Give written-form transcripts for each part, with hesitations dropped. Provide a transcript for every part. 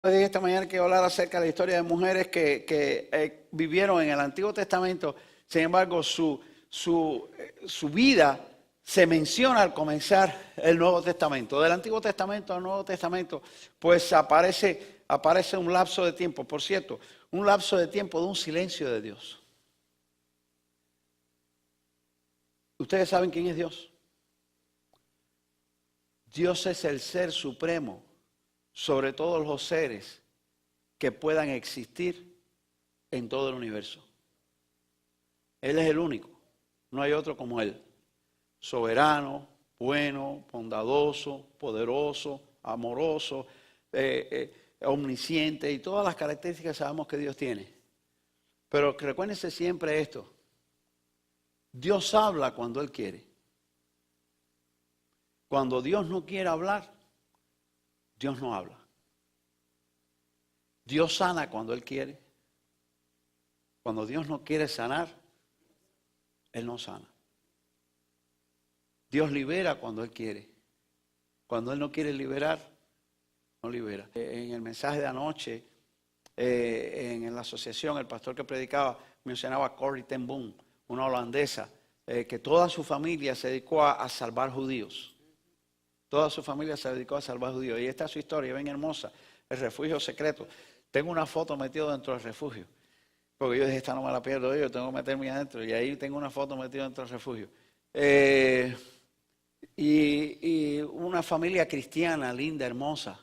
Dije esta mañana que hablar acerca de la historia de mujeres que vivieron en el Antiguo Testamento. Sin embargo, su vida se menciona al comenzar el Nuevo Testamento. Del Antiguo Testamento al Nuevo Testamento, pues aparece un lapso de tiempo. Por cierto, un lapso de tiempo de un silencio de Dios. ¿Ustedes saben quién es Dios? Dios es el ser supremo sobre todos los seres que puedan existir en todo el universo. Él es el único, no hay otro como Él. Soberano, bueno, bondadoso, poderoso, amoroso, omnisciente y todas las características que sabemos que Dios tiene. Pero recuérdense siempre esto: Dios habla cuando Él quiere. Cuando Dios no quiere hablar, Dios no habla. Dios sana cuando Él quiere. Cuando Dios no quiere sanar, Él no sana. Dios libera cuando Él quiere. Cuando Él no quiere liberar, no libera. En el mensaje de anoche, en la asociación, el pastor que predicaba mencionaba a Corrie ten Boom, una holandesa, que toda su familia se dedicó a salvar judíos. Toda su familia se dedicó a salvar judíos. Y esta es su historia, bien hermosa. El refugio secreto. Tengo una foto metida dentro del refugio. Porque yo dije, esta no me la pierdo yo tengo que meterme adentro. Y ahí tengo una foto metida dentro del refugio. Y una familia cristiana, linda, hermosa.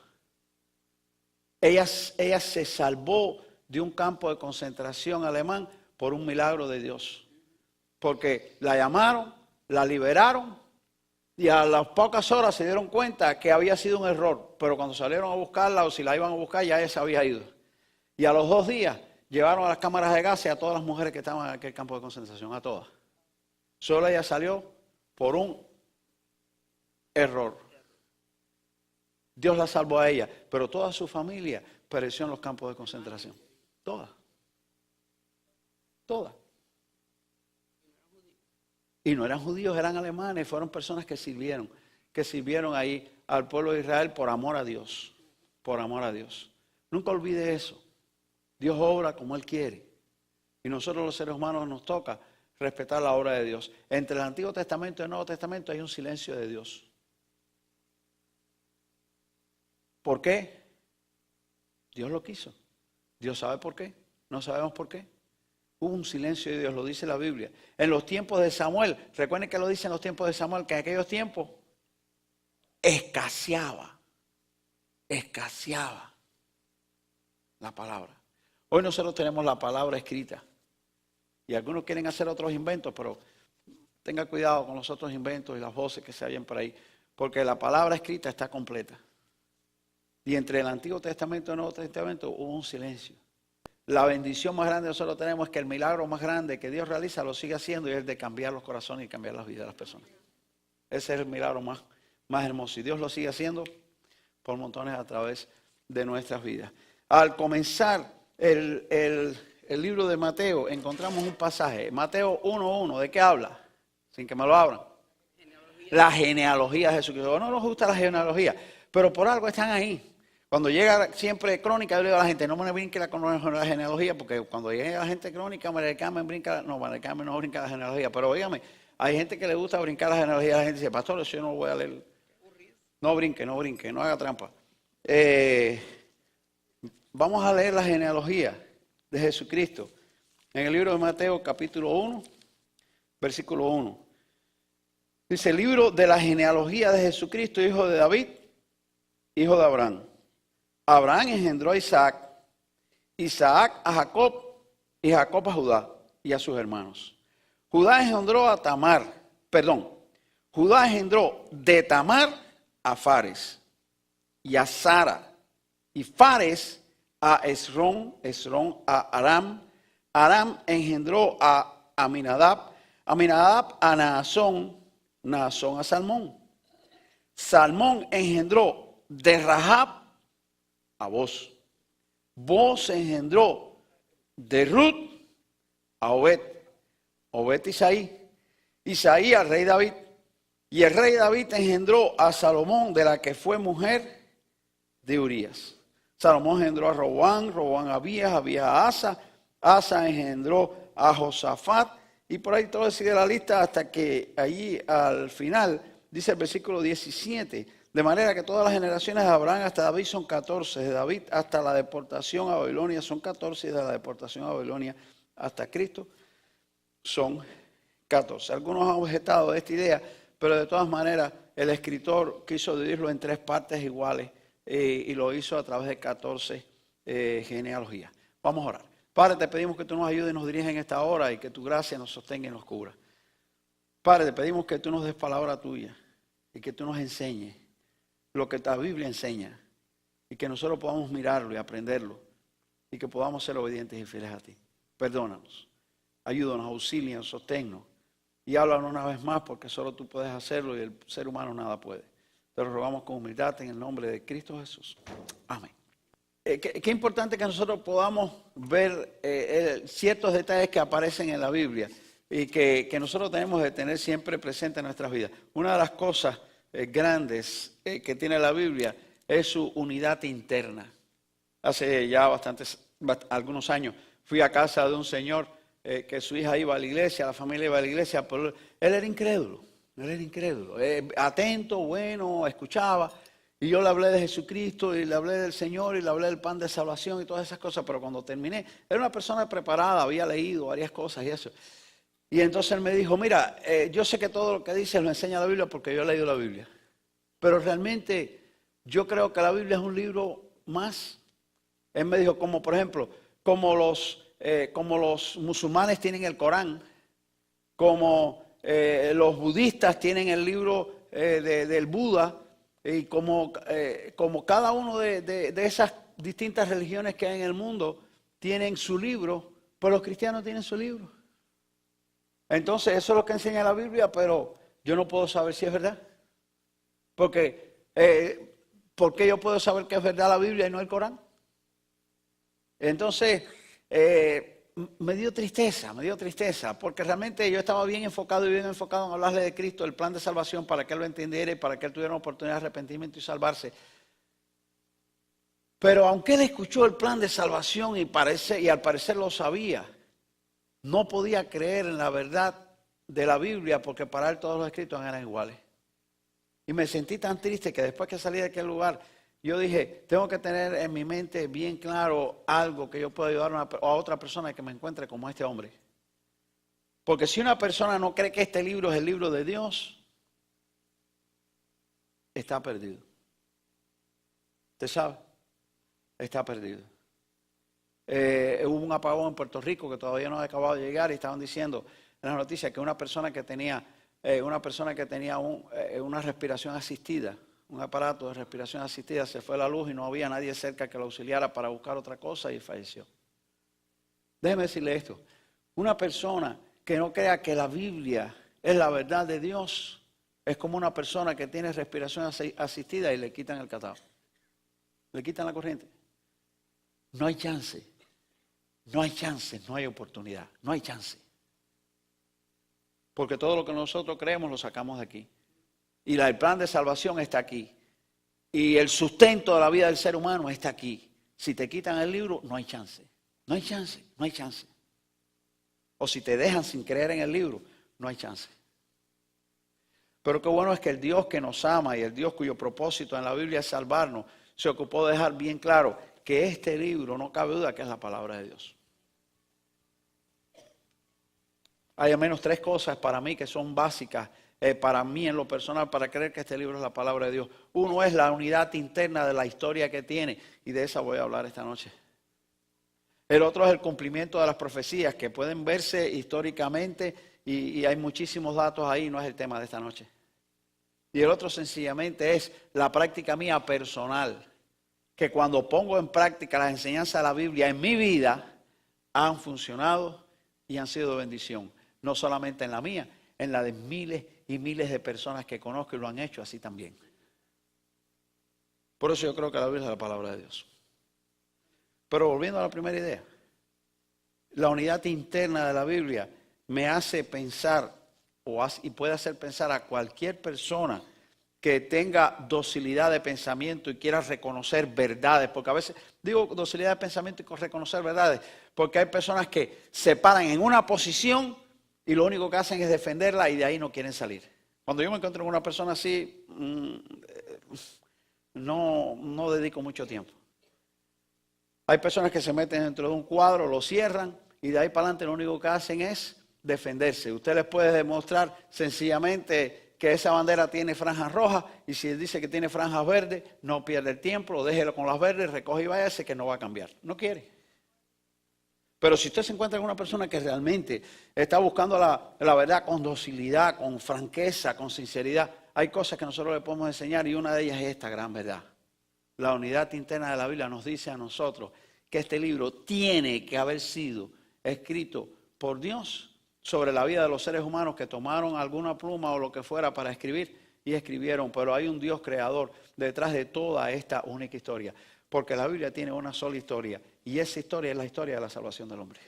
Ella se salvó de un campo de concentración alemán por un milagro de Dios. Porque la llamaron, la liberaron. Y a las pocas horas se dieron cuenta que había sido un error. Pero cuando salieron a buscarla, o si la iban a buscar, ya ella se había ido. Y a los 2 días llevaron a las cámaras de gas y a todas las mujeres que estaban en aquel campo de concentración, a todas. Solo ella salió por un error. Dios la salvó a ella, pero toda su familia pereció en los campos de concentración. Toda. Toda. Y no eran judíos, eran alemanes, fueron personas que sirvieron ahí al pueblo de Israel por amor a Dios. Por amor a Dios. Nunca olvide eso. Dios obra como Él quiere. Y nosotros los seres humanos nos toca respetar la obra de Dios. Entre el Antiguo Testamento y el Nuevo Testamento hay un silencio de Dios. ¿Por qué? Dios lo quiso. Dios sabe por qué. No sabemos por qué. Hubo un silencio de Dios, lo dice la Biblia. En los tiempos de Samuel, recuerden que lo dice en los tiempos de Samuel, que en aquellos tiempos escaseaba la palabra. Hoy nosotros tenemos la palabra escrita. Y algunos quieren hacer otros inventos, pero tenga cuidado con los otros inventos y las voces que se oyen por ahí. Porque la palabra escrita está completa. Y entre el Antiguo Testamento y el Nuevo Testamento hubo un silencio. La bendición más grande que nosotros tenemos es que el milagro más grande que Dios realiza lo sigue haciendo, y es el de cambiar los corazones y cambiar las vidas de las personas. Ese es el milagro más hermoso. Y Dios lo sigue haciendo por montones a través de nuestras vidas. Al comenzar el libro de Mateo, encontramos un pasaje. Mateo 1:1, ¿de qué habla? Sin que me lo abran. La genealogía de Jesucristo. No nos gusta la genealogía, pero por algo están ahí. Cuando llega siempre Crónica, yo le digo a la gente, no me brinque la genealogía, porque cuando llega la gente Crónica, María del Carmen brinca, no, María del Carmen no brinca la genealogía, pero dígame, hay gente que le gusta brincar la genealogía, la gente dice, pastor, eso yo no lo voy a leer. No brinque, no haga trampa. Vamos a leer la genealogía de Jesucristo en el libro de Mateo, capítulo 1, versículo 1. Dice, el libro de la genealogía de Jesucristo, hijo de David, hijo de Abraham. Abraham engendró a Isaac, Isaac a Jacob, y Jacob a Judá y a sus hermanos. Judá engendró de Tamar a Fares y a Sara, y Fares a Esrón, Esrón a Aram, Aram engendró a Aminadab, Aminadab a Naasón, Naasón a Salmón, Salmón engendró de Rahab a Boz, Boz engendró de Ruth a Obed, Obed Isaí, Isaí al rey David, y el rey David engendró a Salomón, de la que fue mujer de Urías. Salomón engendró a Roboam, Roboam a Abías, Abías a Asa, Asa engendró a Josafat, y por ahí todo sigue la lista hasta que allí al final dice el versículo 17, de manera que todas las generaciones de Abraham hasta David son 14, de David hasta la deportación a Babilonia son 14, y de la deportación a Babilonia hasta Cristo son 14. Algunos han objetado de esta idea, pero de todas maneras el escritor quiso dividirlo en 3 partes iguales y lo hizo a través de 14 genealogías. Vamos a orar. Padre, te pedimos que tú nos ayudes y nos dirijas en esta hora y que tu gracia nos sostenga y nos cubra. Padre, te pedimos que tú nos des palabra tuya y que tú nos enseñes lo que la Biblia enseña y que nosotros podamos mirarlo y aprenderlo y que podamos ser obedientes y fieles a ti. Perdónanos, ayúdanos, auxílianos, sosténnos y háblanos una vez más porque solo tú puedes hacerlo y el ser humano nada puede. Te lo rogamos con humildad en el nombre de Cristo Jesús. Amén. Qué importante que nosotros podamos ver ciertos detalles que aparecen en la Biblia y que nosotros tenemos que tener siempre presente en nuestras vidas. Una de las cosas grandes que tiene la Biblia es su unidad interna. Hace ya algunos años fui a casa de un señor que su hija iba a la iglesia, la familia iba a la iglesia, pero él era incrédulo, atento, bueno, escuchaba. Y yo le hablé de Jesucristo y le hablé del Señor y le hablé del pan de salvación y todas esas cosas, pero cuando terminé, era una persona preparada, había leído varias cosas y eso. Y entonces él me dijo, mira, yo sé que todo lo que dice lo enseña la Biblia porque yo he leído la Biblia, pero realmente yo creo que la Biblia es un libro más. Él me dijo, como por ejemplo, como los musulmanes tienen el Corán, como los budistas tienen el libro del Buda, y como cada uno de esas distintas religiones que hay en el mundo tienen su libro, pues los cristianos tienen su libro. Entonces eso es lo que enseña la Biblia, pero yo no puedo saber si es verdad. Porque, ¿por qué yo puedo saber que es verdad la Biblia y no el Corán? Entonces, me dio tristeza, porque realmente yo estaba bien enfocado en hablarle de Cristo, el plan de salvación, para que él lo entendiera y para que él tuviera una oportunidad de arrepentimiento y salvarse. Pero aunque él escuchó el plan de salvación y al parecer lo sabía, no podía creer en la verdad de la Biblia porque para él todos los escritos eran iguales. Y me sentí tan triste que después que salí de aquel lugar, yo dije, tengo que tener en mi mente bien claro algo que yo pueda ayudar a otra persona que me encuentre como este hombre. Porque si una persona no cree que este libro es el libro de Dios, está perdido. ¿Usted sabe? Está perdido. Hubo un apagón en Puerto Rico que todavía no ha acabado de llegar y estaban diciendo en las noticias que una persona que tenía una respiración asistida, un aparato de respiración asistida, se fue la luz y no había nadie cerca que lo auxiliara para buscar otra cosa y falleció. Déjeme decirle esto, una persona que no crea que la Biblia es la verdad de Dios es como una persona que tiene respiración asistida y le quitan el catarro, le quitan la corriente. No hay chance, no hay oportunidad, no hay chance. Porque todo lo que nosotros creemos lo sacamos de aquí. Y el plan de salvación está aquí. Y el sustento de la vida del ser humano está aquí. Si te quitan el libro, no hay chance. No hay chance, no hay chance. O si te dejan sin creer en el libro, no hay chance. Pero qué bueno es que el Dios que nos ama y el Dios cuyo propósito en la Biblia es salvarnos, se ocupó de dejar bien claro que este libro, no cabe duda que es la palabra de Dios. Hay al menos 3 cosas para mí que son básicas, para mí en lo personal, para creer que este libro es la palabra de Dios. Uno es la unidad interna de la historia que tiene, y de esa voy a hablar esta noche. El otro es el cumplimiento de las profecías que pueden verse históricamente y hay muchísimos datos ahí, no es el tema de esta noche. Y el otro sencillamente es la práctica mía personal, que cuando pongo en práctica las enseñanzas de la Biblia en mi vida, han funcionado y han sido de bendición. No solamente en la mía, en la de miles y miles de personas que conozco y lo han hecho así también. Por eso yo creo que la Biblia es la palabra de Dios. Pero volviendo a la primera idea, la unidad interna de la Biblia me hace pensar y puede hacer pensar a cualquier persona que tenga docilidad de pensamiento y quiera reconocer verdades, porque a veces digo docilidad de pensamiento y reconocer verdades, porque hay personas que se paran en una posición y lo único que hacen es defenderla y de ahí no quieren salir. Cuando yo me encuentro con una persona así, no dedico mucho tiempo. Hay personas que se meten dentro de un cuadro, lo cierran y de ahí para adelante lo único que hacen es defenderse. Usted les puede demostrar sencillamente que esa bandera tiene franjas rojas y si dice que tiene franjas verdes, no pierde el tiempo, déjelo con las verdes, recoge y váyase que no va a cambiar. No quiere. Pero si usted se encuentra con una persona que realmente está buscando la verdad con docilidad, con franqueza, con sinceridad, hay cosas que nosotros le podemos enseñar y una de ellas es esta gran verdad. La unidad interna de la Biblia nos dice a nosotros que este libro tiene que haber sido escrito por Dios sobre la vida de los seres humanos que tomaron alguna pluma o lo que fuera para escribir y escribieron, pero hay un Dios creador detrás de toda esta única historia, porque la Biblia tiene una sola historia y esa historia es la historia de la salvación del hombre.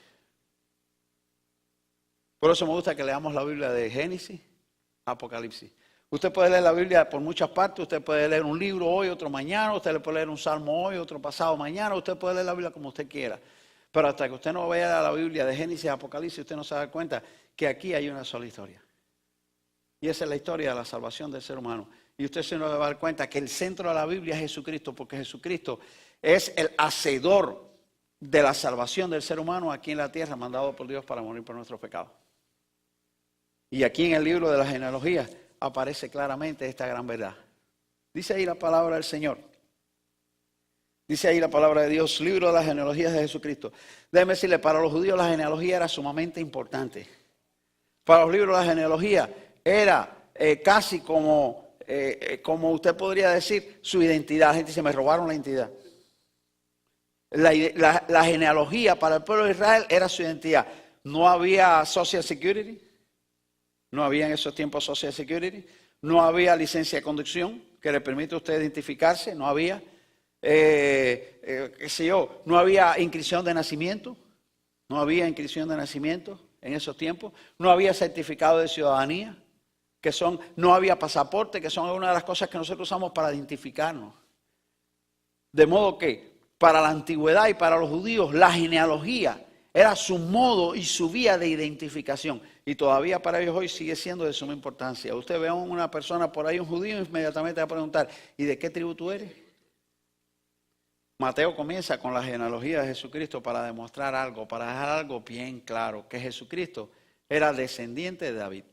Por eso me gusta que leamos la Biblia de Génesis, Apocalipsis. Usted puede leer la Biblia por muchas partes, usted puede leer un libro hoy, otro mañana, usted le puede leer un salmo hoy, otro pasado mañana, usted puede leer la Biblia como usted quiera. Pero hasta que usted no vea la Biblia de Génesis y Apocalipsis, usted no se da cuenta que aquí hay una sola historia. Y esa es la historia de la salvación del ser humano. Y usted se nos va a dar cuenta que el centro de la Biblia es Jesucristo, porque Jesucristo es el hacedor de la salvación del ser humano aquí en la tierra, mandado por Dios para morir por nuestros pecados. Y aquí en el libro de las genealogías aparece claramente esta gran verdad. Dice ahí la palabra del Señor. Dice ahí la palabra de Dios, libro de las genealogías de Jesucristo. Déjeme decirle, para los judíos la genealogía era sumamente importante. Para los libros de la genealogía era casi como usted podría decir, su identidad. La gente dice, me robaron la identidad. La genealogía para el pueblo de Israel era su identidad. No había Social Security. No había en esos tiempos Social Security. No había licencia de conducción que le permite a usted identificarse. No había. No había inscripción de nacimiento. No había inscripción de nacimiento en esos tiempos. No había certificado de ciudadanía. No había pasaporte, que son algunas de las cosas que nosotros usamos para identificarnos. De modo que para la antigüedad y para los judíos la genealogía era su modo y su vía de identificación. Y todavía para ellos hoy sigue siendo de suma importancia. Usted ve a una persona por ahí, un judío, inmediatamente va a preguntar, ¿y de qué tribu tú eres? Mateo comienza con la genealogía de Jesucristo para demostrar algo, para dejar algo bien claro, que Jesucristo era descendiente de David.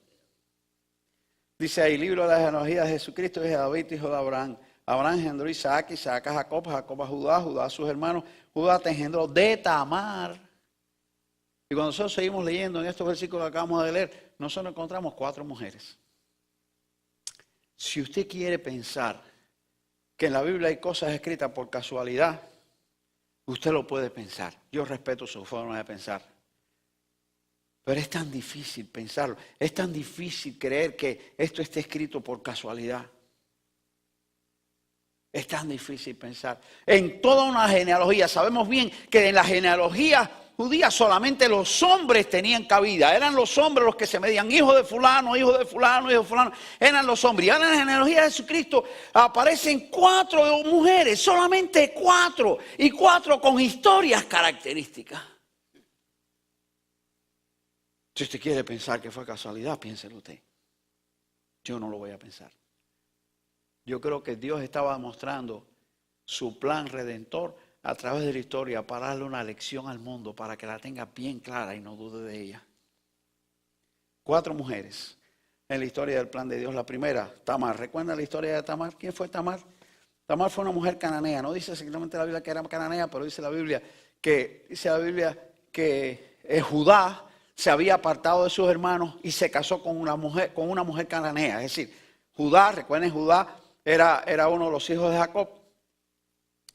Dice ahí, libro de la genealogía de Jesucristo, es de David, hijo de Abraham. Abraham engendró a Isaac, Isaac a Jacob, Jacob a Judá, Judá a sus hermanos, Judá te engendró de Tamar. Y cuando nosotros seguimos leyendo en estos versículos que acabamos de leer, nosotros encontramos 4 mujeres. Si usted quiere pensar que en la Biblia hay cosas escritas por casualidad, usted lo puede pensar. Yo respeto su forma de pensar. Pero es tan difícil pensarlo. Es tan difícil creer que esto esté escrito por casualidad. Es tan difícil pensar. En toda una genealogía, sabemos bien que en la genealogía judía solamente los hombres tenían cabida. Eran los hombres los que se medían, hijo de fulano, hijo de fulano, hijo de fulano. Eran los hombres. Y ahora en la genealogía de Jesucristo aparecen 4 mujeres, solamente 4. Y 4 con historias características. Si usted quiere pensar que fue casualidad, piénselo usted. Yo no lo voy a pensar. Yo creo que Dios estaba mostrando su plan redentor a través de la historia para darle una lección al mundo, para que la tenga bien clara y no dude de ella. 4 mujeres en la historia del plan de Dios. La primera, Tamar. ¿Recuerdan la historia de Tamar? ¿Quién fue Tamar? Tamar fue una mujer cananea. No dice exactamente la Biblia que era cananea, pero dice la Biblia que Judá se había apartado de sus hermanos y se casó con una mujer cananea. Es decir, Judá, recuerden, Judá era uno de los hijos de Jacob.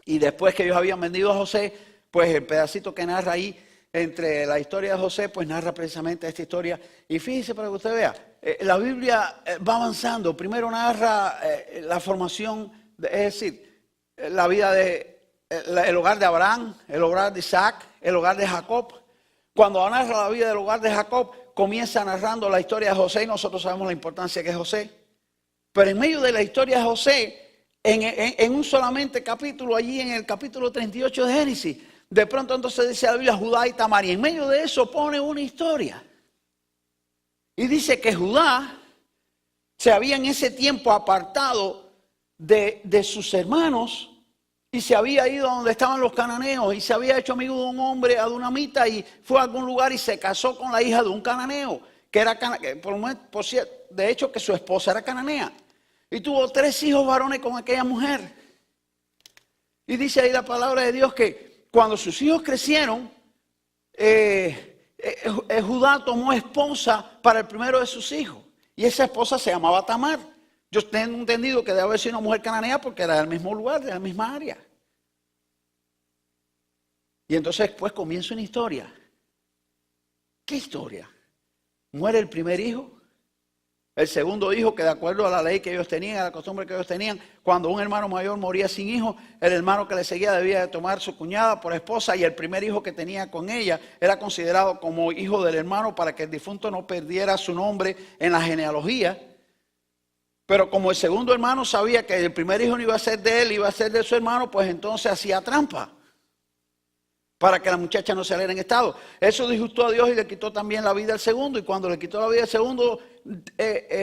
Y después que ellos habían vendido a José, pues el pedacito que narra ahí entre la historia de José, pues narra precisamente esta historia. Y fíjese para que usted vea, la Biblia va avanzando. Primero narra la formación, es decir, la vida el hogar de Abraham, el hogar de Isaac, el hogar de Jacob. Cuando narra la vida del hogar de Jacob, comienza narrando la historia de José y nosotros sabemos la importancia que es José. Pero en medio de la historia de José, en un solamente capítulo, allí en el capítulo 38 de Génesis, de pronto entonces dice la Biblia Judá y Tamar. Y en medio de eso pone una historia. Y dice que Judá se había en ese tiempo apartado de sus hermanos y se había ido a donde estaban los cananeos y se había hecho amigo de un hombre adunamita y fue a algún lugar y se casó con la hija de un cananeo, que era de hecho que su esposa era cananea. Y tuvo 3 hijos varones con aquella mujer. Y dice ahí la palabra de Dios que cuando sus hijos crecieron, Judá tomó esposa para el primero de sus hijos. Y esa esposa se llamaba Tamar. Yo tengo entendido que debe haber sido una mujer cananea porque era del mismo lugar, de la misma área. Y entonces pues comienza una historia. ¿Qué historia? Muere el primer hijo. El segundo hijo, que de acuerdo a la ley que ellos tenían, a la costumbre que ellos tenían, cuando un hermano mayor moría sin hijo, el hermano que le seguía debía de tomar su cuñada por esposa y el primer hijo que tenía con ella era considerado como hijo del hermano para que el difunto no perdiera su nombre en la genealogía. Pero como el segundo hermano sabía que el primer hijo no iba a ser de él, iba a ser de su hermano, pues entonces hacía trampa para que la muchacha no saliera en estado. Eso disgustó a Dios y le quitó también la vida al segundo. Y cuando le quitó la vida al segundo,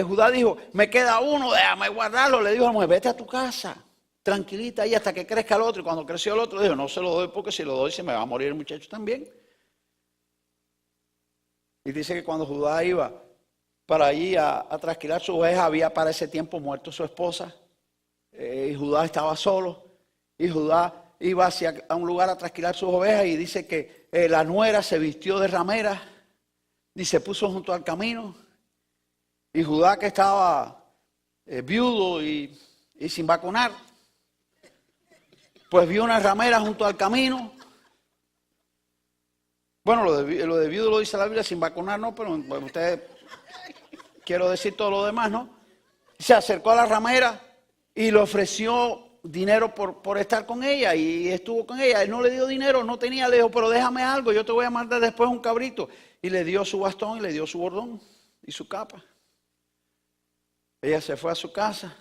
Judá dijo, me queda uno, déjame guardarlo. Le dijo a la mujer, vete a tu casa, tranquilita ahí hasta que crezca el otro. Y cuando creció el otro, dijo, no se lo doy porque si lo doy se me va a morir el muchacho también. Y dice que cuando Judá iba para allí a trasquilar su oveja, había para ese tiempo muerto su esposa. Y Judá estaba solo. Y Judá iba hacia un lugar a trasquilar sus ovejas y dice que la nuera se vistió de ramera y se puso junto al camino. Y Judá, que estaba viudo y sin vacunar, pues vio una ramera junto al camino. Bueno, lo de viudo lo dice la Biblia, sin vacunar no, pero bueno, ustedes, quiero decir todo lo demás, ¿no? Se acercó a la ramera y le ofreció dinero por estar con ella y estuvo con ella. Él no le dio dinero, no tenía, le dijo, pero déjame algo, yo te voy a mandar después un cabrito. Y le dio su bastón y le dio su bordón y su capa. Ella se fue a su casa.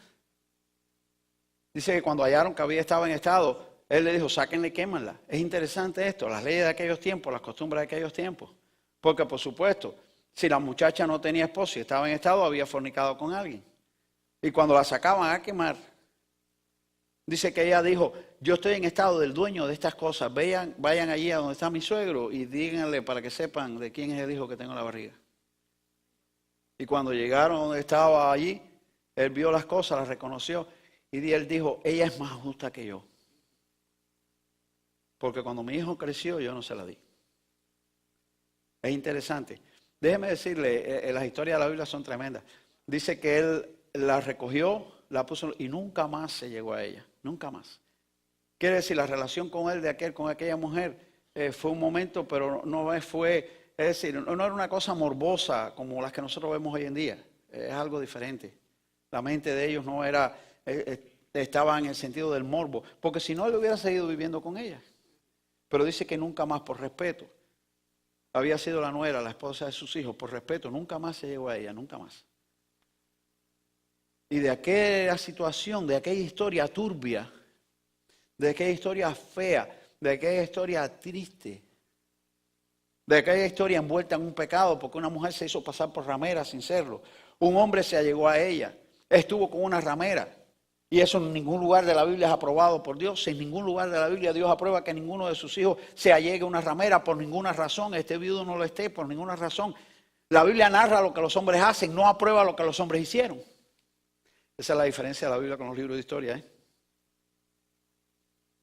Dice que cuando hallaron que estaba en estado, él le dijo, sáquenle y quémanla. Es interesante esto, las leyes de aquellos tiempos, las costumbres de aquellos tiempos. Porque por supuesto, si la muchacha no tenía esposo y estaba en estado, había fornicado con alguien. Y cuando la sacaban a quemar, dice que ella dijo, yo estoy en estado del dueño de estas cosas, vayan allí a donde está mi suegro y díganle para que sepan de quién es el hijo que tengo en la barriga. Y cuando llegaron donde estaba allí, él vio las cosas, las reconoció y él dijo, ella es más justa que yo. Porque cuando mi hijo creció, yo no se la di. Es interesante. Déjeme decirle, las historias de la Biblia son tremendas. Dice que él la recogió, la puso y nunca más se llegó a ella. Nunca más. Quiere decir, la relación con él, con aquella mujer, fue un momento, pero no fue, es decir, no era una cosa morbosa como las que nosotros vemos hoy en día. Es algo diferente. La mente de ellos no era, estaba en el sentido del morbo, porque si no, él hubiera seguido viviendo con ella. Pero dice que nunca más, por respeto. Había sido la nuera, la esposa de sus hijos, por respeto, nunca más se llegó a ella, nunca más. Y de aquella situación, de aquella historia turbia, de aquella historia fea, de aquella historia triste, de aquella historia envuelta en un pecado, porque una mujer se hizo pasar por ramera sin serlo. Un hombre se allegó a ella, estuvo con una ramera. Y eso en ningún lugar de la Biblia es aprobado por Dios. En ningún lugar de la Biblia Dios aprueba que ninguno de sus hijos se allegue a una ramera por ninguna razón. Este viudo no lo esté por ninguna razón. La Biblia narra lo que los hombres hacen, no aprueba lo que los hombres hicieron. Esa es la diferencia de la Biblia con los libros de historia.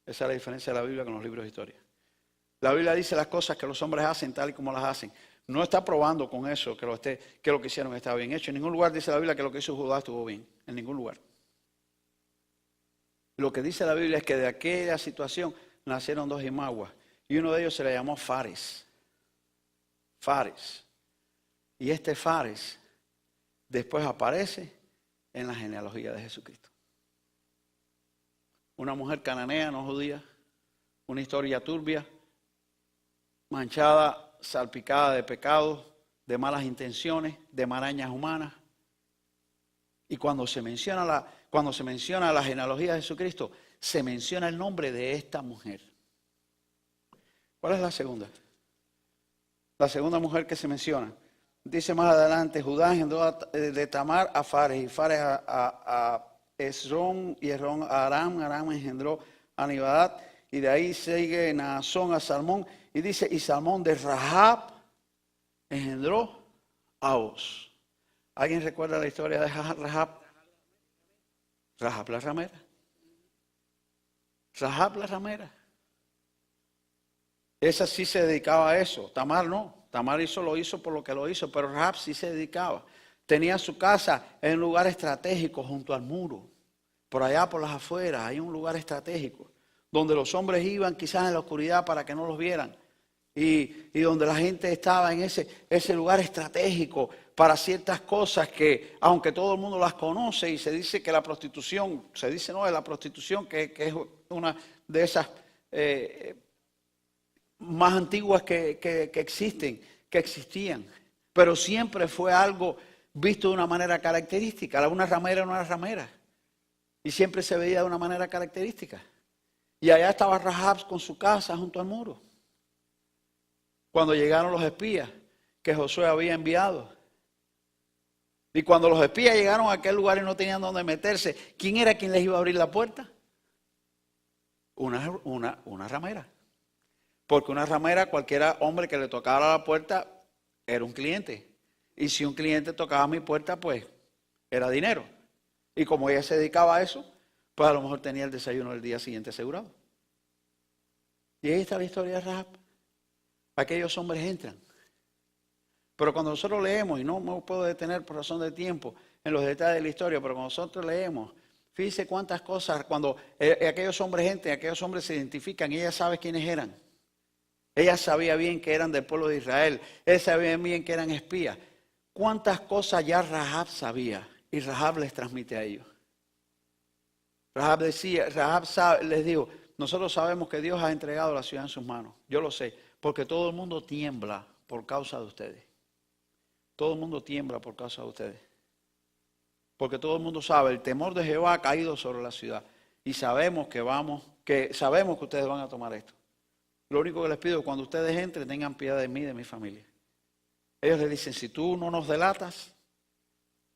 Esa es la diferencia de la Biblia con los libros de historia. La Biblia dice las cosas que los hombres hacen tal y como las hacen. No está probando con eso que lo que hicieron estaba bien hecho. En ningún lugar dice la Biblia que lo que hizo Judá estuvo bien. En ningún lugar. Lo que dice la Biblia es que de aquella situación nacieron 2 imaguas. Y uno de ellos se le llamó Fares. Fares. Y este Fares después aparece en la genealogía de Jesucristo. Una mujer cananea, no judía. Una historia turbia. Manchada, salpicada de pecados, de malas intenciones, de marañas humanas. Y cuando se menciona la genealogía de Jesucristo, se menciona el nombre de esta mujer. ¿Cuál es la segunda? La segunda mujer que se menciona. Dice más adelante, Judá engendró de Tamar a Fares, y Fares a Esrón, y Esrón a Aram, Aram engendró a Nibadat, y de ahí sigue Naasón a Salmón, y dice, y Salmón de Rahab engendró a Uz. ¿Alguien recuerda la historia de Rahab? Rahab la ramera. Rahab la ramera. Esa sí se dedicaba a eso. Tamar no. Tamar lo hizo por lo que lo hizo, pero Rahab sí se dedicaba. Tenía su casa en un lugar estratégico junto al muro. Por allá, por las afueras, hay un lugar estratégico donde los hombres iban quizás en la oscuridad para que no los vieran. Y donde la gente estaba en ese lugar estratégico para ciertas cosas que, aunque todo el mundo las conoce y se dice que la prostitución, se dice no, es la prostitución que es una de esas más antiguas que existían, pero siempre fue algo visto de una manera característica. Una ramera era una ramera y siempre se veía de una manera característica. Y allá estaba Rahab con su casa junto al muro. Cuando llegaron los espías que Josué había enviado. Y cuando los espías llegaron a aquel lugar y no tenían dónde meterse, ¿quién era quien les iba a abrir la puerta? Una ramera. Porque una ramera, cualquier hombre que le tocara la puerta, era un cliente. Y si un cliente tocaba mi puerta, pues era dinero. Y como ella se dedicaba a eso, pues a lo mejor tenía el desayuno del día siguiente asegurado. Y ahí está la historia de Rahab. Aquellos hombres entran. Pero cuando nosotros leemos, y no me puedo detener por razón de tiempo en los detalles de la historia, pero cuando nosotros leemos, fíjese cuántas cosas, cuando aquellos hombres entran, aquellos hombres se identifican, y ella sabe quiénes eran. Ella sabía bien que eran del pueblo de Israel. Ella sabía bien que eran espías. ¿Cuántas cosas ya Rahab sabía? Y Rahab les transmite a ellos. Rahab les dijo, nosotros sabemos que Dios ha entregado la ciudad en sus manos. Yo lo sé, porque todo el mundo tiembla por causa de ustedes. Todo el mundo tiembla por causa de ustedes. Porque todo el mundo sabe, el temor de Jehová ha caído sobre la ciudad. Y sabemos que ustedes van a tomar esto. Lo único que les pido es que cuando ustedes entren tengan piedad de mí y de mi familia. Ellos le dicen, si tú no nos delatas,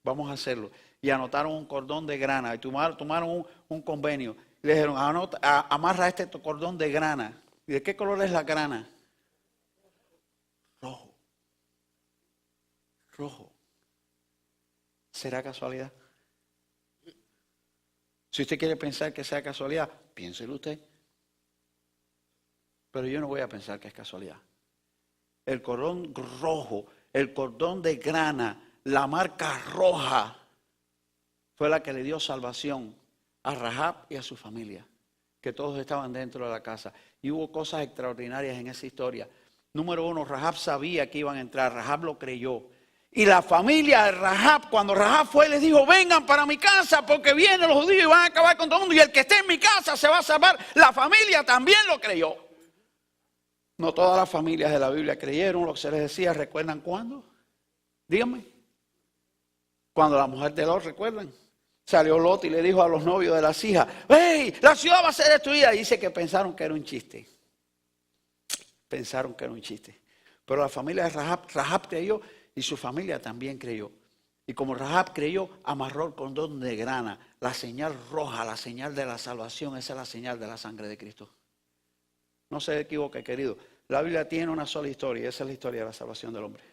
vamos a hacerlo. Y anotaron un cordón de grana y tomaron un convenio. Y le dijeron, amarra este cordón de grana. ¿Y de qué color es la grana? Rojo. Rojo. ¿Será casualidad? Si usted quiere pensar que sea casualidad, piénselo usted. Pero yo no voy a pensar que es casualidad. El cordón rojo, el cordón de grana, la marca roja, fue la que le dio salvación a Rahab y a su familia, que todos estaban dentro de la casa. Y hubo cosas extraordinarias en esa historia. Número uno, Rahab sabía que iban a entrar, Rahab lo creyó. Y la familia de Rahab, cuando Rahab fue, les dijo, vengan para mi casa porque vienen los judíos y van a acabar con todo el mundo. Y el que esté en mi casa se va a salvar. La familia también lo creyó. No todas las familias de la Biblia creyeron lo que se les decía. ¿Recuerdan cuándo? Díganme. Cuando la mujer de Lot, ¿recuerdan? Salió Lot y le dijo a los novios de las hijas, ¡hey! La ciudad va a ser destruida. Y dice que pensaron que era un chiste. Pensaron que era un chiste. Pero la familia de Rahab creyó y su familia también creyó. Y como Rahab creyó, amarró el cordón de grana. La señal roja, la señal de la salvación, esa es la señal de la sangre de Cristo. No se equivoque, querido. La Biblia tiene una sola historia y esa es la historia de la salvación del hombre.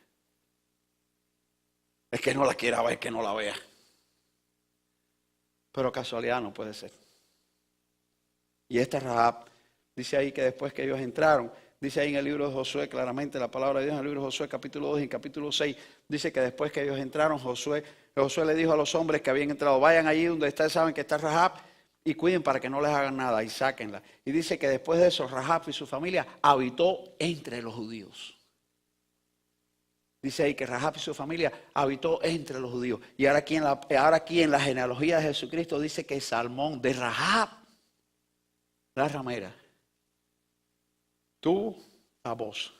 Es que no la quiera ver, que no la vea. Pero casualidad no puede ser. Y esta Rahab, dice ahí que después que ellos entraron, dice ahí en el libro de Josué, claramente la palabra de Dios en el libro de Josué capítulo 2 y capítulo 6, dice que después que ellos entraron, Josué le dijo a los hombres que habían entrado, vayan allí donde ustedes saben que está Rahab y cuiden para que no les hagan nada y sáquenla. Y dice que después de eso Rahab y su familia habitó entre los judíos. Dice ahí que Rahab y su familia habitó entre los judíos. Y ahora aquí en la genealogía de Jesucristo dice que Salmón de Rahab, la ramera, tú a vos.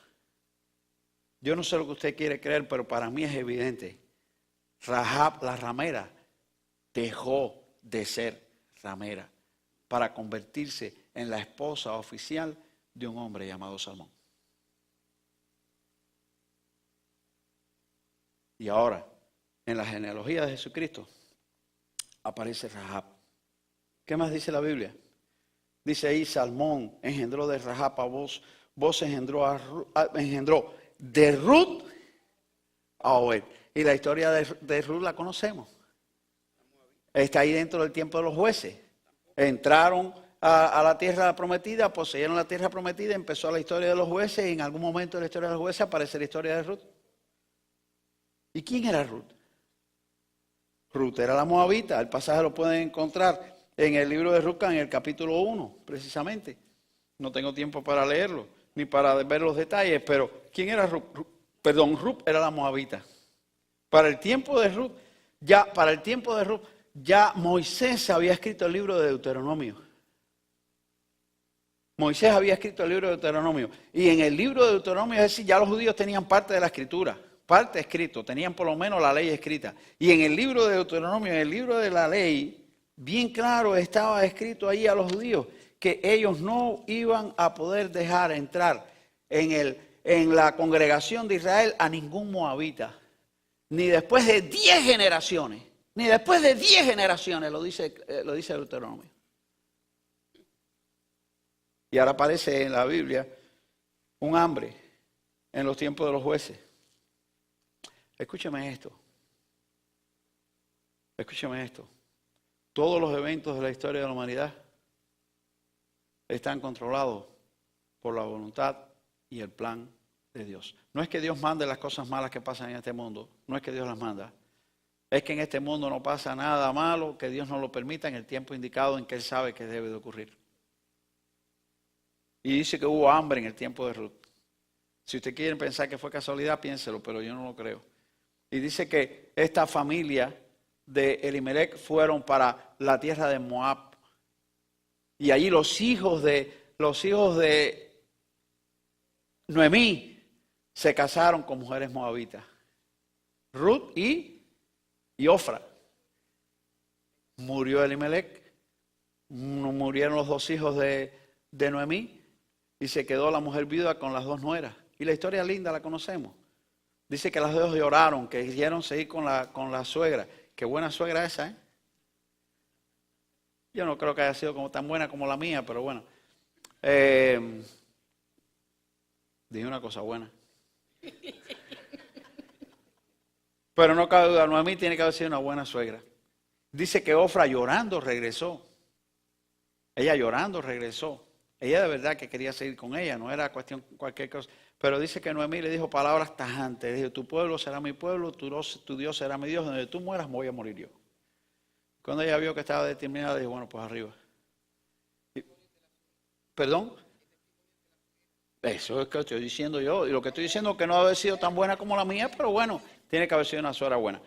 Yo no sé lo que usted quiere creer, pero para mí es evidente. Rahab, la ramera, dejó de ser ramera para convertirse en la esposa oficial de un hombre llamado Salmón. Y ahora, en la genealogía de Jesucristo, aparece Rahab. ¿Qué más dice la Biblia? Dice ahí, Salmón engendró de Rahab a Boz, Boz engendró de Ruth a Obed. Y la historia de Ruth la conocemos. Está ahí dentro del tiempo de los jueces. Entraron a la tierra prometida, poseyeron la tierra prometida, empezó la historia de los jueces y en algún momento de la historia de los jueces aparece la historia de Ruth. ¿Y quién era Ruth? Ruth era la moabita. El pasaje lo pueden encontrar en el libro de Ruth, en el capítulo 1, precisamente. No tengo tiempo para leerlo, ni para ver los detalles, pero ¿quién era Ruth? Ruth era la moabita. Para el tiempo de Ruth, ya Moisés había escrito el libro de Deuteronomio. Moisés había escrito el libro de Deuteronomio. Y en el libro de Deuteronomio, es decir, ya los judíos tenían parte de la escritura. Parte escrito, tenían por lo menos la ley escrita. Y en el libro de Deuteronomio, en el libro de la ley, bien claro estaba escrito ahí a los judíos que ellos no iban a poder dejar entrar en la congregación de Israel a ningún moabita. Ni después de 10 generaciones. Ni después de 10 generaciones, lo dice Deuteronomio. Y ahora aparece en la Biblia un hambre en los tiempos de los jueces. Escúcheme esto. Escúcheme esto. Todos los eventos de la historia de la humanidad están controlados por la voluntad y el plan de Dios. No es que Dios mande las cosas malas que pasan en este mundo. No es que Dios las manda. Es que en este mundo no pasa nada malo que Dios no lo permita en el tiempo indicado en que Él sabe que debe de ocurrir. Y dice que hubo hambre en el tiempo de Ruth. Si usted quiere pensar que fue casualidad, piénselo, pero yo no lo creo. Y dice que esta familia de Elimelech fueron para la tierra de Moab. Y allí los hijos de Noemí se casaron con mujeres moabitas. Ruth y Ofra. Murió Elimelech. Murieron los dos hijos de Noemí. Y se quedó la mujer viuda con las dos nueras. Y la historia linda la conocemos. Dice que las dos lloraron, que quisieron seguir con la suegra. Qué buena suegra esa, ¿eh? Yo no creo que haya sido tan buena como la mía, pero bueno. Dije una cosa buena. Pero no cabe duda, Noemí tiene que haber sido una buena suegra. Dice que Ofra llorando regresó. Ella llorando regresó. Ella de verdad que quería seguir con ella, no era cuestión cualquier cosa. Pero dice que Noemí le dijo palabras tajantes. Dijo, tu pueblo será mi pueblo, tu Dios será mi Dios. Donde tú mueras, voy a morir yo. Cuando ella vio que estaba determinada, dijo, bueno, pues arriba. ¿Perdón? Eso es que estoy diciendo yo. Y lo que estoy diciendo es que no debe haber sido tan buena como la mía, pero bueno, tiene que haber sido una suegra buena.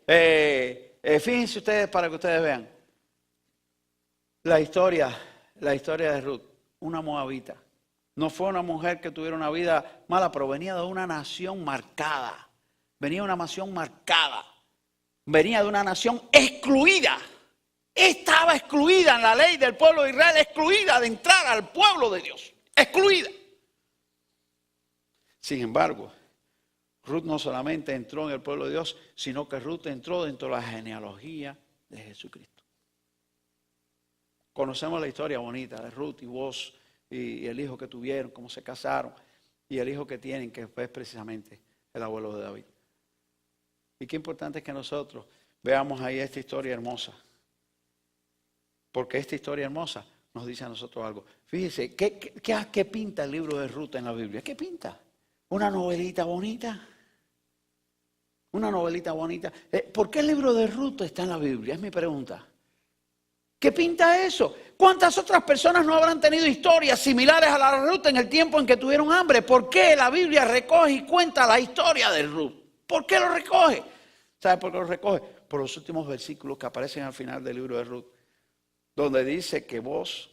Fíjense ustedes para que ustedes vean. La historia de Ruth, una moabita. No fue una mujer que tuviera una vida mala, pero venía de una nación marcada. Venía de una nación marcada. Venía de una nación excluida. Estaba excluida en la ley del pueblo de Israel, excluida de entrar al pueblo de Dios. Excluida. Sin embargo, Ruth no solamente entró en el pueblo de Dios, sino que Ruth entró dentro de la genealogía de Jesucristo. Conocemos la historia bonita de Ruth y Boz y el hijo que tuvieron, cómo se casaron, y el hijo que tienen, que es precisamente el abuelo de David. Y qué importante es que nosotros veamos ahí esta historia hermosa. Porque esta historia hermosa nos dice a nosotros algo. Fíjese, ¿qué pinta el libro de Ruth en la Biblia? ¿Qué pinta? ¿Una novelita bonita? Una novelita bonita. ¿Por qué el libro de Ruth está en la Biblia? Es mi pregunta. ¿Qué pinta eso? ¿Cuántas otras personas no habrán tenido historias similares a la de Ruth en el tiempo en que tuvieron hambre? ¿Por qué la Biblia recoge y cuenta la historia de Ruth? ¿Por qué lo recoge? ¿Sabe por qué lo recoge? Por los últimos versículos que aparecen al final del libro de Ruth, donde dice que Boz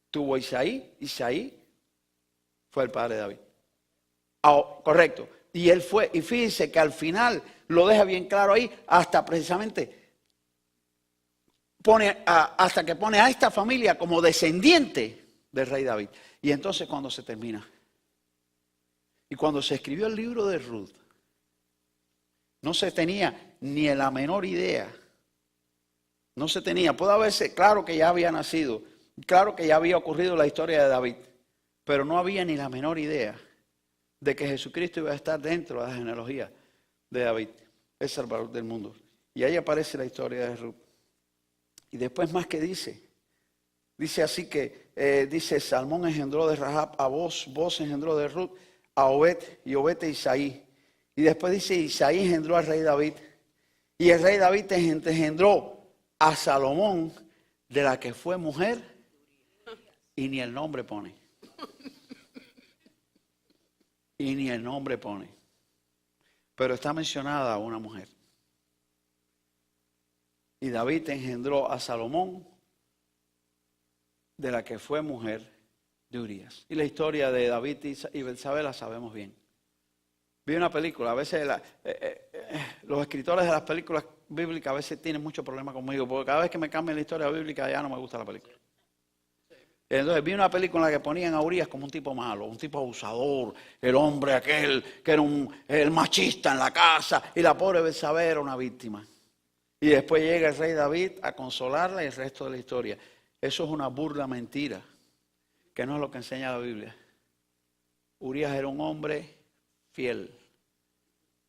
tuvo a Isaí. Isaí fue el padre de David. Correcto. Y él fue, y fíjense que al final lo deja bien claro ahí, hasta precisamente hasta que pone a esta familia como descendiente del rey David. Y entonces cuando se termina, y cuando se escribió el libro de Ruth, no se tenía ni la menor idea. No se tenía. Puede haberse, claro que ya había nacido, claro que ya había ocurrido la historia de David, pero no había ni la menor idea de que Jesucristo iba a estar dentro de la genealogía de David, el Salvador del mundo. Y ahí aparece la historia de Ruth. Y después más que dice así que, dice, Salmón engendró de Rahab a Boz, Boz engendró de Ruth a Obed, y Obed a Isaí. Y después dice, Isaí engendró al rey David, y el rey David engendró a Salomón, de la que fue mujer, y ni el nombre pone. Y ni el nombre pone. Pero está mencionada una mujer. Y David engendró a Salomón, de la que fue mujer de Urías. Y la historia de David y Betsabé la sabemos bien. Vi una película, a veces los escritores de las películas bíblicas a veces tienen mucho problema conmigo, porque cada vez que me cambian la historia bíblica ya no me gusta la película. Entonces vi una película en la que ponían a Urías como un tipo malo, un tipo abusador, el hombre aquel que era el machista en la casa, y la pobre Betsabé era una víctima. Y después llega el rey David a consolarla y el resto de la historia. Eso es una burda mentira, que no es lo que enseña la Biblia. Urías era un hombre fiel,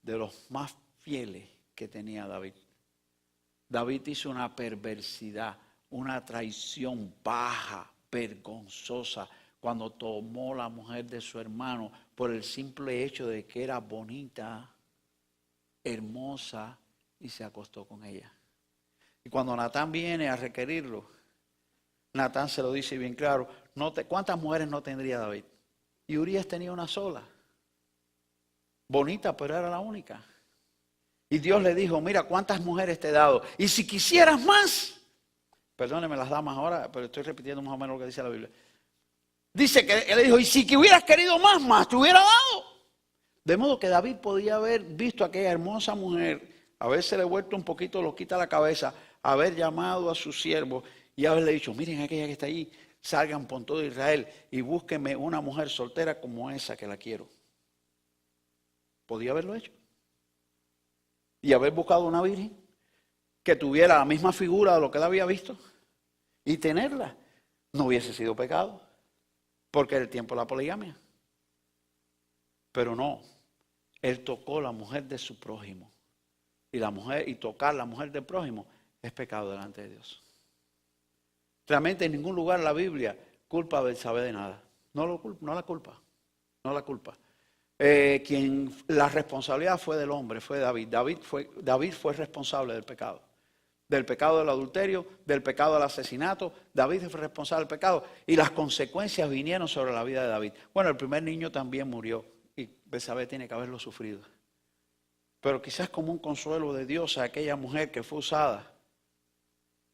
de los más fieles que tenía David. David hizo una perversidad, una traición baja, vergonzosa, cuando tomó la mujer de su hermano por el simple hecho de que era bonita, hermosa, y se acostó con ella. Y cuando Natán viene a requerirlo, Natán se lo dice bien claro, ¿cuántas mujeres no tendría David? Y Urías tenía una sola. Bonita, pero era la única. Y Dios le dijo, mira cuántas mujeres te he dado. Y si quisieras más, perdónenme las damas ahora, pero estoy repitiendo más o menos lo que dice la Biblia. Dice que él le dijo, y si que hubieras querido más te hubiera dado. De modo que David podía haber visto a aquella hermosa mujer, haberse le vuelto un poquito loquita la cabeza, haber llamado a sus siervos y haberle dicho, miren aquella que está allí, salgan por todo Israel y búsquenme una mujer soltera como esa que la quiero. Podía haberlo hecho. Y haber buscado una virgen que tuviera la misma figura de lo que él había visto y tenerla. No hubiese sido pecado, porque era el tiempo de la poligamia. Pero no, él tocó la mujer de su prójimo. Y tocar la mujer del prójimo es pecado delante de Dios. Realmente en ningún lugar en la Biblia culpa a Betsabé de nada. No la culpa. La responsabilidad fue del hombre, fue David. David fue responsable del pecado del adulterio, del pecado del asesinato. David fue responsable del pecado y las consecuencias vinieron sobre la vida de David. Bueno, el primer niño también murió y Betsabé tiene que haberlo sufrido. Pero quizás como un consuelo de Dios a aquella mujer que fue usada,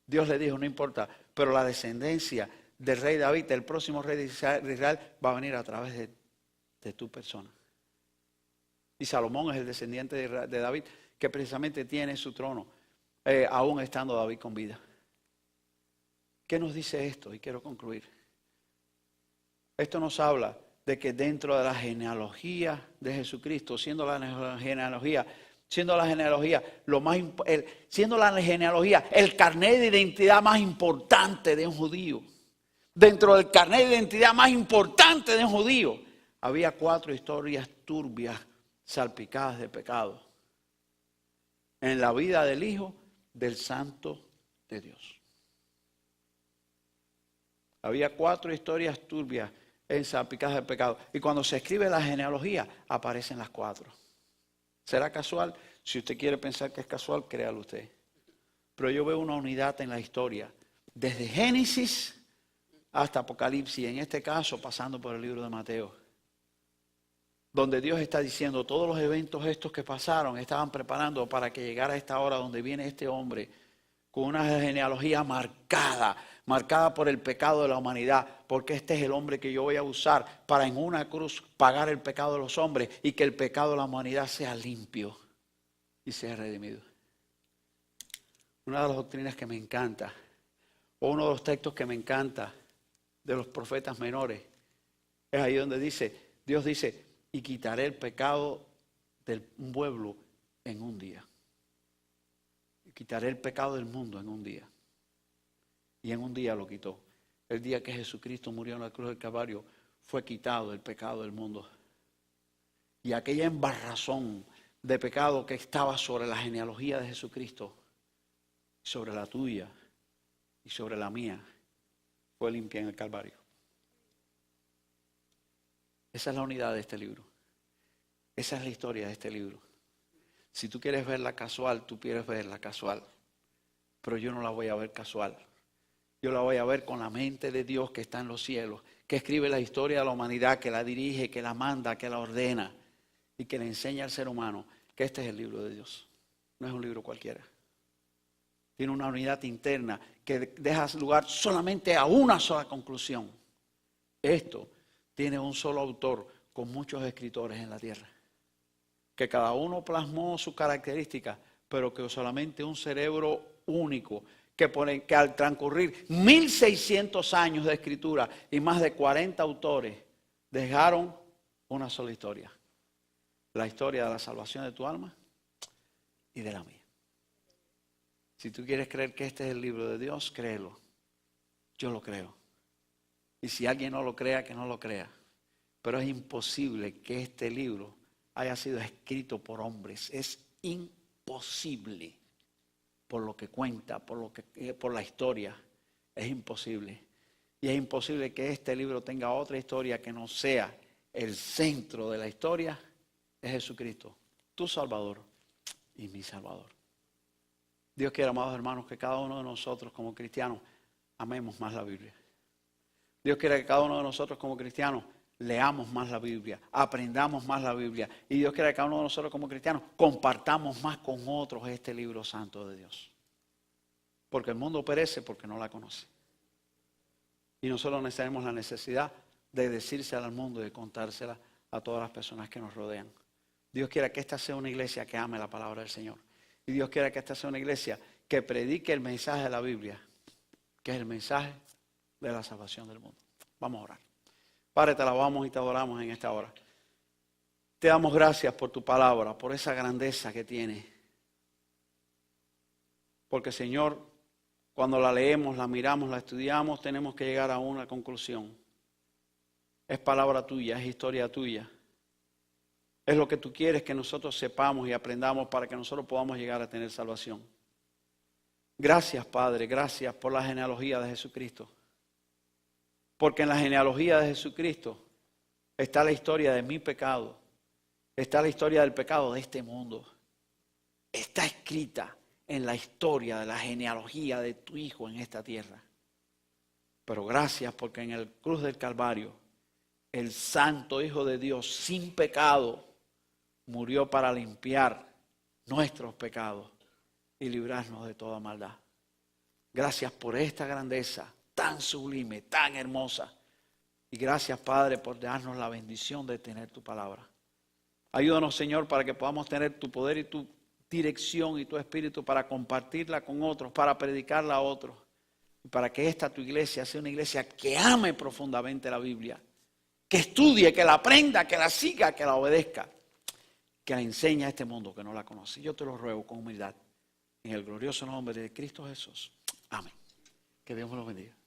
Dios le dijo, no importa, pero la descendencia del rey David, del próximo rey de Israel, va a venir a través de tu persona. Y Salomón es el descendiente de David, que precisamente tiene su trono, aún estando David con vida. ¿Qué nos dice esto? Y quiero concluir. Esto nos habla de que dentro de la genealogía de Jesucristo, siendo la genealogía el carnet de identidad más importante de un judío. Dentro del carnet de identidad más importante de un judío, había 4 historias turbias salpicadas de pecado en la vida del Hijo del Santo de Dios. Había 4 historias turbias salpicadas de pecado. Y cuando se escribe la genealogía, aparecen las 4. ¿Será casual? Si usted quiere pensar que es casual, créalo usted. Pero yo veo una unidad en la historia, desde Génesis hasta Apocalipsis, en este caso pasando por el libro de Mateo, donde Dios está diciendo todos los eventos estos que pasaron, estaban preparando para que llegara a esta hora donde viene este hombre con una genealogía marcada por el pecado de la humanidad, porque este es el hombre que yo voy a usar para en una cruz pagar el pecado de los hombres y que el pecado de la humanidad sea limpio y sea redimido. Una de las doctrinas que me encanta O uno de los textos que me encanta de los profetas menores, es ahí donde Dios dice, y quitaré el pecado del pueblo en un día. Y quitaré el pecado del mundo en un día. Y en un día lo quitó. El día que Jesucristo murió en la cruz del Calvario, fue quitado el pecado del mundo. Y aquella embarrazón de pecado que estaba sobre la genealogía de Jesucristo, sobre la tuya y sobre la mía, fue limpia en el Calvario. Esa es la unidad de este libro. Esa es la historia de este libro. Si tú quieres verla casual, tú quieres verla casual. Pero yo no la voy a ver casual. Yo la voy a ver con la mente de Dios que está en los cielos, que escribe la historia de la humanidad, que la dirige, que la manda, que la ordena y que le enseña al ser humano que este es el libro de Dios. No es un libro cualquiera. Tiene una unidad interna que deja lugar solamente a una sola conclusión. Esto tiene un solo autor con muchos escritores en la tierra. Que cada uno plasmó sus características, pero que solamente un cerebro único, que al transcurrir 1600 años de escritura y más de 40 autores, dejaron una sola historia. La historia de la salvación de tu alma y de la mía. Si tú quieres creer que este es el libro de Dios, créelo. Yo lo creo. Y si alguien no lo crea, que no lo crea. Pero es imposible que este libro haya sido escrito por hombres. Es imposible. Por lo que cuenta, por la historia. Es imposible. Y es imposible que este libro tenga otra historia que no sea el centro de la historia. Es Jesucristo, tu Salvador y mi Salvador. Dios quiere, amados hermanos, que cada uno de nosotros como cristianos amemos más la Biblia. Dios quiere que cada uno de nosotros como cristianos leamos más la Biblia, aprendamos más la Biblia. Y Dios quiere que cada uno de nosotros como cristianos compartamos más con otros este libro santo de Dios. Porque el mundo perece porque no la conoce. Y nosotros tenemos la necesidad de decírsela al mundo y de contársela a todas las personas que nos rodean. Dios quiere que esta sea una iglesia que ame la palabra del Señor. Y Dios quiere que esta sea una iglesia que predique el mensaje de la Biblia, que es el mensaje de la salvación del mundo. Vamos a orar. Padre, te alabamos y te adoramos en esta hora. Te damos gracias por tu palabra, por esa grandeza que tiene. Porque, Señor, cuando la leemos, la miramos, la estudiamos, tenemos que llegar a una conclusión. Es palabra tuya, es historia tuya. Es lo que tú quieres que nosotros sepamos y aprendamos para que nosotros podamos llegar a tener salvación. Gracias, Padre, gracias por la genealogía de Jesucristo. Porque en la genealogía de Jesucristo está la historia de mi pecado, está la historia del pecado de este mundo. Está escrita en la historia de la genealogía de tu Hijo en esta tierra. Pero gracias porque en el cruz del Calvario, el Santo Hijo de Dios sin pecado murió para limpiar nuestros pecados y librarnos de toda maldad. Gracias por esta grandeza tan sublime, tan hermosa. Y gracias, Padre, por darnos la bendición de tener tu palabra. Ayúdanos, Señor, para que podamos tener tu poder y tu dirección y tu espíritu para compartirla con otros, para predicarla a otros. Y para que esta tu iglesia sea una iglesia que ame profundamente la Biblia, que estudie, que la aprenda, que la siga, que la obedezca, que la enseñe a este mundo que no la conoce. Yo te lo ruego con humildad, en el glorioso nombre de Cristo Jesús. Amén. Que Dios me los bendiga.